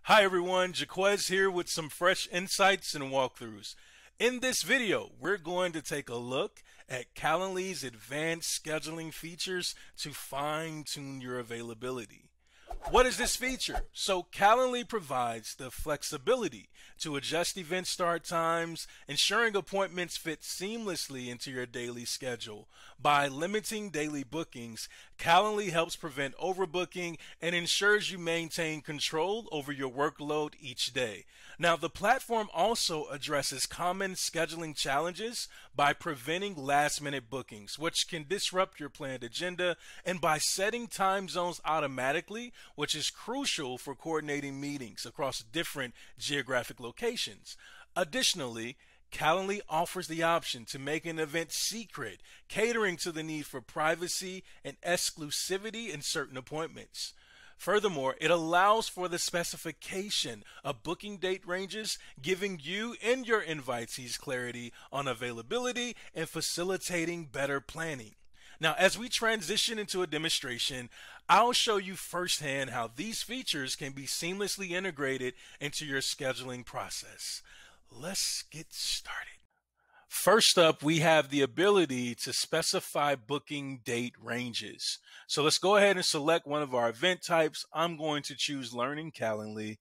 Hi everyone, Jaquez here with some fresh insights and walkthroughs. In this video, we're going to take a look at Calendly's advanced scheduling features to fine-tune your availability. What is this feature? So Calendly provides the flexibility to adjust event start times, ensuring appointments fit seamlessly into your daily schedule. By limiting daily bookings, Calendly helps prevent overbooking and ensures you maintain control over your workload each day. Now, the platform also addresses common scheduling challenges by preventing last minute bookings, which can disrupt your planned agenda, and by setting time zones automatically, which is crucial for coordinating meetings across different geographic locations. Additionally, Calendly offers the option to make an event secret, catering to the need for privacy and exclusivity in certain appointments. Furthermore, it allows for the specification of booking date ranges, giving you and your invitees clarity on availability and facilitating better planning. Now, as we transition into a demonstration, I'll show you firsthand how these features can be seamlessly integrated into your scheduling process. Let's get started. First up, we have the ability to specify booking date ranges. So let's go ahead and select one of our event types. I'm going to choose Learning Calendly.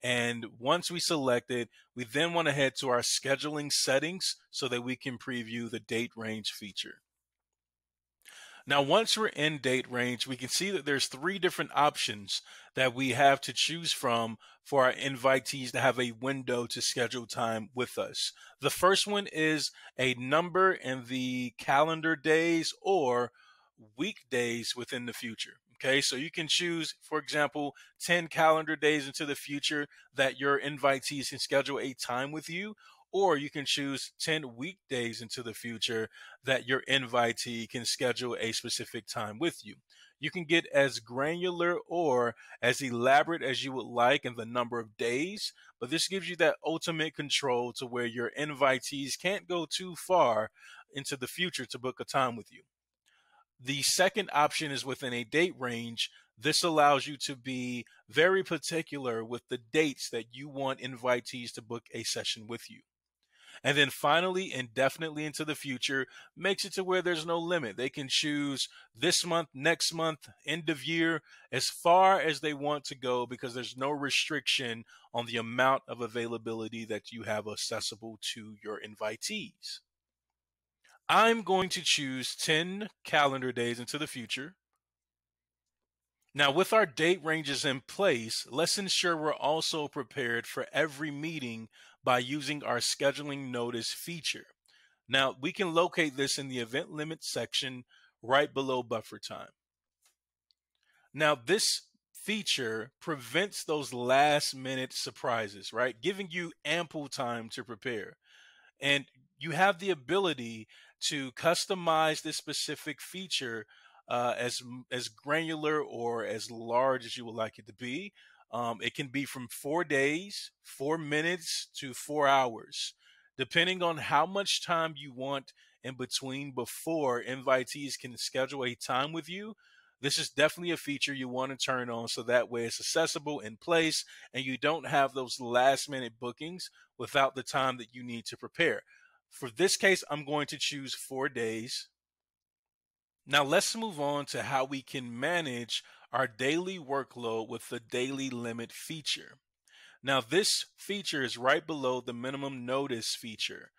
And once we select it, we then want to head to our scheduling settings so that we can preview the date range feature. Now, once we're in date range, we can see that there's three different options that we have to choose from for our invitees to have a window to schedule time with us. The first one is a number in the calendar days or weekdays within the future. Okay, so you can choose, for example, 10 calendar days into the future that your invitees can schedule a time with you, or you can choose 10 weekdays into the future that your invitee can schedule a specific time with you. You can get as granular or as elaborate as you would like in the number of days, but this gives you that ultimate control to where your invitees can't go too far into the future to book a time with you. The second option is within a date range. This allows you to be very particular with the dates that you want invitees to book a session with you. And then finally, indefinitely into the future makes it to where there's no limit. They can choose this month, next month, end of year, as far as they want to go because there's no restriction on the amount of availability that you have accessible to your invitees. I'm going to choose 10 calendar days into the future. Now, with our date ranges in place, let's ensure we're also prepared for every meeting by using our scheduling notice feature. Now, we can locate this in the event limit section right below buffer time. Now, this feature prevents those last minute surprises, right? Giving you ample time to prepare. And you have the ability to customize this specific feature as granular or as large as you would like it to be. It can be from 4 days, 4 minutes to 4 hours, depending on how much time you want in between before invitees can schedule a time with you. This is definitely a feature you want to turn on so that way it's accessible in place and you don't have those last minute bookings without the time that you need to prepare. For this case, I'm going to choose 4 days. Now let's move on to how we can manage our daily workload with the daily limit feature. Now this feature is right below the minimum notice feature,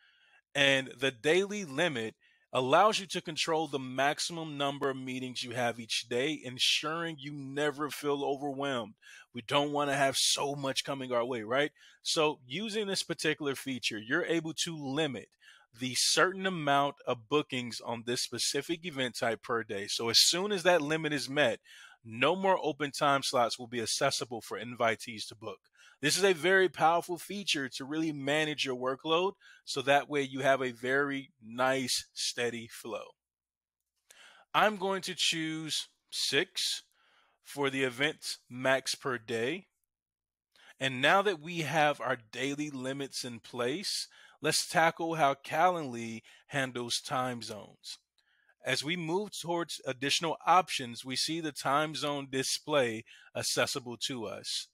and the daily limit allows you to control the maximum number of meetings you have each day, ensuring you never feel overwhelmed. We don't want to have so much coming our way, right? So using this particular feature, you're able to limit the certain amount of bookings on this specific event type per day. So as soon as that limit is met, no more open time slots will be accessible for invitees to book. This is a very powerful feature to really manage your workload so that way you have a very nice, steady flow. I'm going to choose 6 for the event max per day. And now that we have our daily limits in place, let's tackle how Calendly handles time zones. As we move towards additional options, we see the time zone display accessible to us.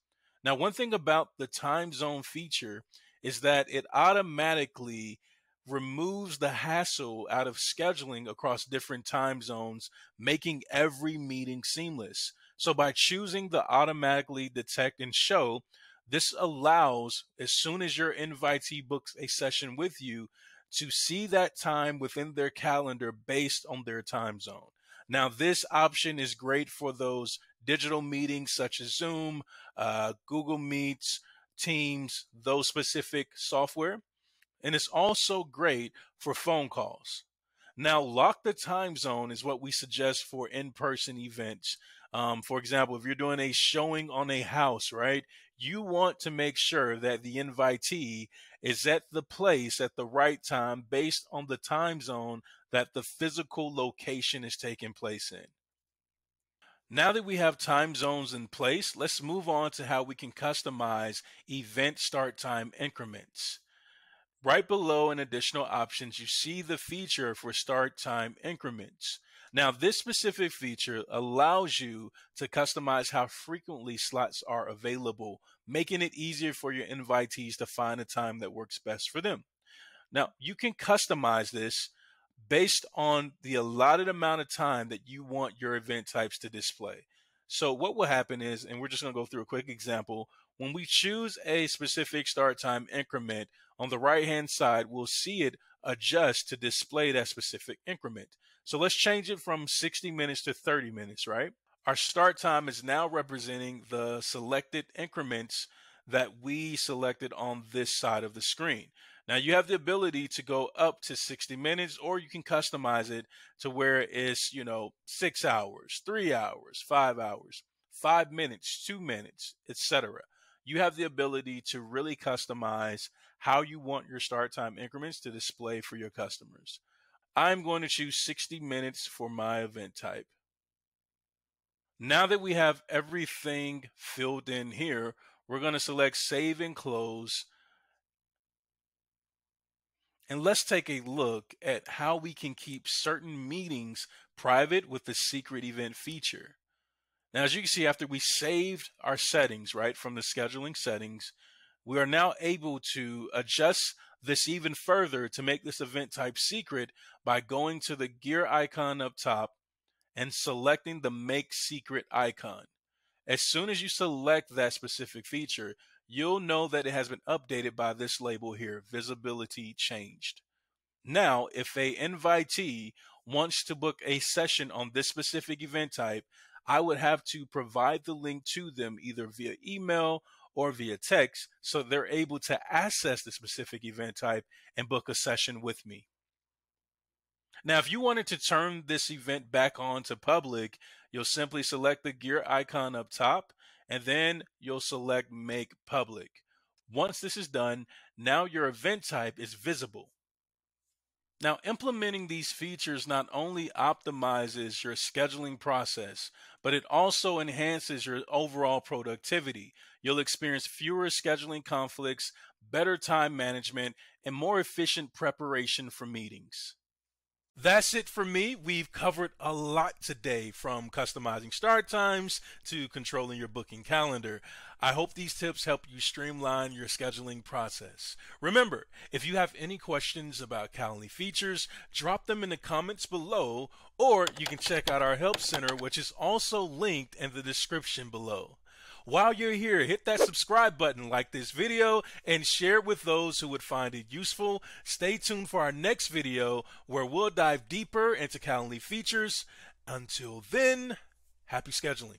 Now, one thing about the time zone feature is that it automatically removes the hassle out of scheduling across different time zones, making every meeting seamless. So, by choosing the automatically detect and show, this allows, as soon as your invitee books a session with you, to see that time within their calendar based on their time zone. Now, this option is great for those digital meetings such as Zoom, Google Meets, Teams, those specific software. And it's also great for phone calls. Now, lock the time zone is what we suggest for in person events. For example, if you're doing a showing on a house, right, you want to make sure that the invitee is at the place at the right time based on the time zone that the physical location is taking place in. Now that we have time zones in place, let's move on to how we can customize event start time increments. Right below in additional options, you see the feature for start time increments. Now, this specific feature allows you to customize how frequently slots are available, making it easier for your invitees to find a time that works best for them. Now, you can customize this based on the allotted amount of time that you want your event types to display. So what will happen is, and we're just going to go through a quick example, when we choose a specific start time increment, on the right hand side, we'll see it adjust to display that specific increment. So let's change it from 60 minutes to 30 minutes, right? Our start time is now representing the selected increments that we selected on this side of the screen. Now you have the ability to go up to 60 minutes, or you can customize it to where it's, 6 hours, 3 hours, 5 hours, 5 minutes, 2 minutes, etc. You have the ability to really customize how you want your start time increments to display for your customers. I'm going to choose 60 minutes for my event type. Now that we have everything filled in here, we're going to select Save and Close. And let's take a look at how we can keep certain meetings private with the secret event feature. Now, as you can see, after we saved our settings, right, from the scheduling settings, we are now able to adjust this even further to make this event type secret by going to the gear icon up top and selecting the Make Secret icon. As soon as you select that specific feature, you'll know that it has been updated by this label here, Visibility Changed. Now, if a invitee wants to book a session on this specific event type, I would have to provide the link to them either via email or via text so they're able to access the specific event type and book a session with me. Now, if you wanted to turn this event back on to public, you'll simply select the gear icon up top, and then you'll select Make Public. Once this is done, now your event type is visible. Now, implementing these features not only optimizes your scheduling process, but it also enhances your overall productivity. You'll experience fewer scheduling conflicts, better time management, and more efficient preparation for meetings. That's it for me. We've covered a lot today, from customizing start times to controlling your booking calendar. I hope these tips help you streamline your scheduling process. Remember, if you have any questions about Calendly features, drop them in the comments below, or you can check out our Help Center, which is also linked in the description below. While you're here, hit that subscribe button, like this video, and share it with those who would find it useful. Stay tuned for our next video where we'll dive deeper into Calendly features. Until then, happy scheduling.